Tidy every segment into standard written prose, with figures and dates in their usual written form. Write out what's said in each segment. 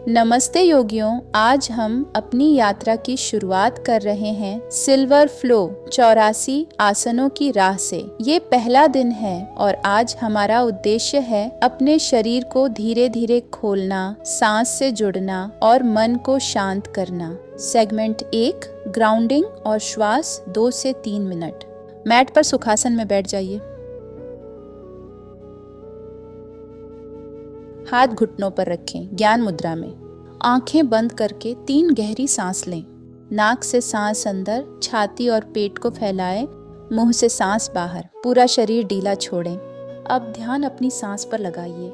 नमस्ते योगियों, आज हम अपनी यात्रा की शुरुआत कर रहे हैं सिल्वर फ्लो 84 आसनों की राह से। ये पहला दिन है और आज हमारा उद्देश्य है अपने शरीर को धीरे धीरे खोलना, सांस से जुड़ना और मन को शांत करना। सेगमेंट 1, ग्राउंडिंग और श्वास 2 से 3 मिनट। मैट पर सुखासन में बैठ जाइए। हाथ घुटनों पर रखें, ज्ञान मुद्रा में। आंखें बंद करके 3 गहरी सांस लें। नाक से सांस अंदर, छाती और पेट को फैलाएं, मुंह से सांस बाहर। पूरा शरीर ढीला छोड़ें। अब ध्यान अपनी सांस पर लगाइए।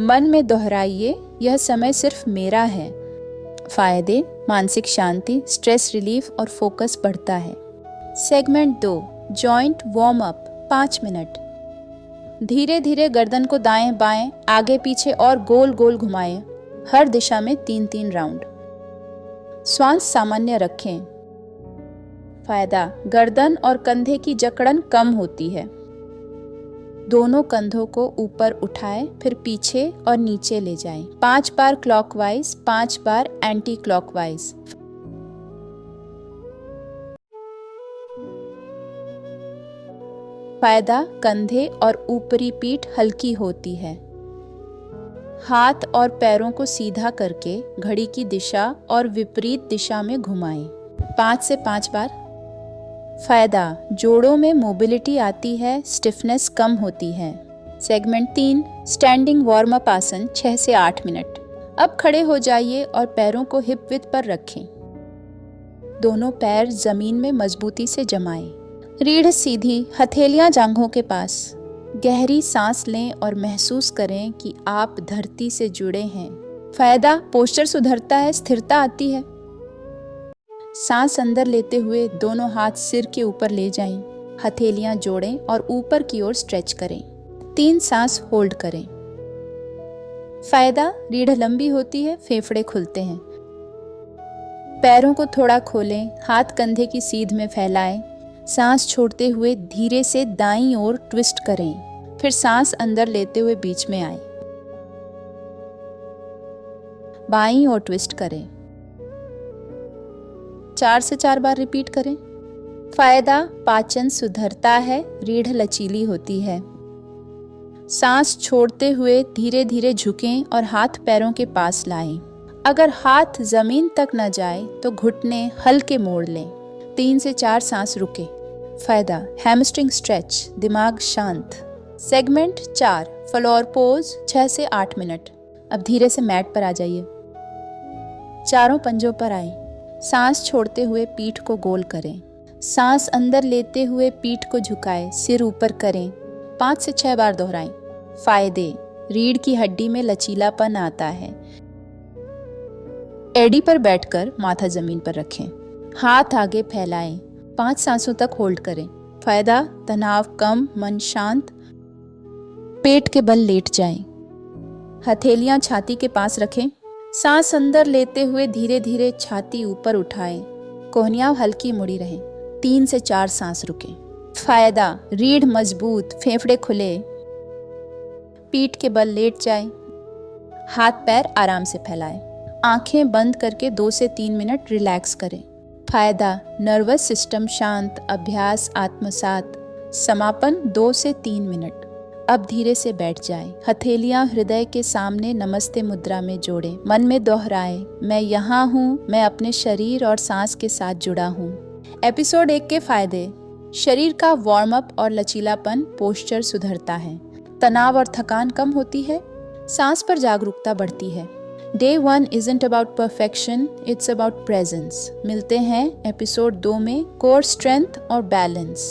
मन में दोहराइए, यह समय सिर्फ मेरा है। फायदे: मानसिक शांति, स्ट्रेस रिलीफ और फोकस बढ़ता है। Segment 2, joint warm up 5 minute. धीरे धीरे गर्दन को दाएं बाएं, आगे पीछे और गोल गोल घुमाएं। हर दिशा में 3-3 राउंड। श्वास सामान्य रखें। फायदा: गर्दन और कंधे की जकड़न कम होती है। दोनों कंधों को ऊपर उठाएं, फिर पीछे और नीचे ले जाएं। 5 बार क्लॉकवाइज, 5 बार एंटी क्लॉकवाइज। फायदा: कंधे और ऊपरी पीठ हल्की होती है। हाथ और पैरों को सीधा करके घड़ी की दिशा और विपरीत दिशा में घुमाएं 5 से 5 बार। फायदा: जोड़ों में मोबिलिटी आती है, स्टिफनेस कम होती है। सेगमेंट 3, स्टैंडिंग वार्म अप आसन 6 से 8 मिनट। अब खड़े हो जाइए और पैरों को हिप विड्थ पर रखें। दोनों पैर जमीन में मजबूती से जमाएं। रीढ़ सीधी, हथेलियां जांघों के पास। गहरी सांस लें और महसूस करें कि आप धरती से जुड़े हैं। फायदा: पोस्चर सुधरता है, स्थिरता आती है। सांस अंदर लेते हुए दोनों हाथ सिर के ऊपर ले जाएं। हथेलियां जोड़ें और ऊपर की ओर स्ट्रेच करें। 3 सांस होल्ड करें। फायदा: रीढ़ लंबी होती है, फेफड़े खुलते हैं। पैरों को थोड़ा खोलें, हाथ कंधे की सीध में फैलाएं। सांस छोड़ते हुए धीरे से दाईं ओर ट्विस्ट करें, फिर सांस अंदर लेते हुए बीच में आए। बाईं ओर ट्विस्ट करें। 4 से 4 बार रिपीट करें। फायदा: पाचन सुधरता है, रीढ़ लचीली होती है। सांस छोड़ते हुए धीरे धीरे झुकें और हाथ पैरों के पास लाएं। अगर हाथ जमीन तक न जाए तो घुटने हल्के मोड़ लें। 3 से 4 सांस रुके। फायदा: हैमस्ट्रिंग स्ट्रेच, दिमाग शांत। सेगमेंट 4, फ्लोर पोज 6 से 8 मिनट। अब धीरे से मैट पर आ जाइए। चारों पंजों पर आए। सांस छोड़ते हुए पीठ को गोल करें। सांस अंदर लेते हुए पीठ को झुकाएं, सिर ऊपर करें। 5 से 6 बार दोहराएं। फायदे: रीढ़ की हड्डी में लचीलापन आता है। एड़ी पर बैठकर माथा जमीन पर रखें। हाथ आगे फैलाएं। 5 सांसों तक होल्ड करें। फायदा: तनाव कम, मन शांत। पेट के बल लेट जाएं। हथेलियां छाती के पास रखें। सांस अंदर लेते हुए धीरे धीरे छाती ऊपर उठाएं। कोहनियां हल्की मुड़ी रहें। 3 से 4 सांस रुकें। फायदा: रीढ़ मजबूत, फेफड़े खुले। पीठ के बल लेट जाएं। हाथ पैर आराम से फैलाएं। आंखें बंद करके 2 से 3 मिनट रिलैक्स करें। फायदा: नर्वस सिस्टम शांत, अभ्यास आत्मसात। समापन 2 से 3 मिनट। अब धीरे से बैठ जाएं। हथेलियां हृदय के सामने नमस्ते मुद्रा में जोड़ें। मन में दोहराएं, मैं यहाँ हूँ, मैं अपने शरीर और सांस के साथ जुड़ा हूँ। एपिसोड 1 के फायदे: शरीर का वार्म अप और लचीलापन, पोस्चर सुधरता है। तनाव और थकान कम होती है। सांस पर जागरूकता बढ़ती है। Day 1 isn't about perfection, it's about presence। मिलते हैं एपिसोड 2 में कोर स्ट्रेंथ और बैलेंस।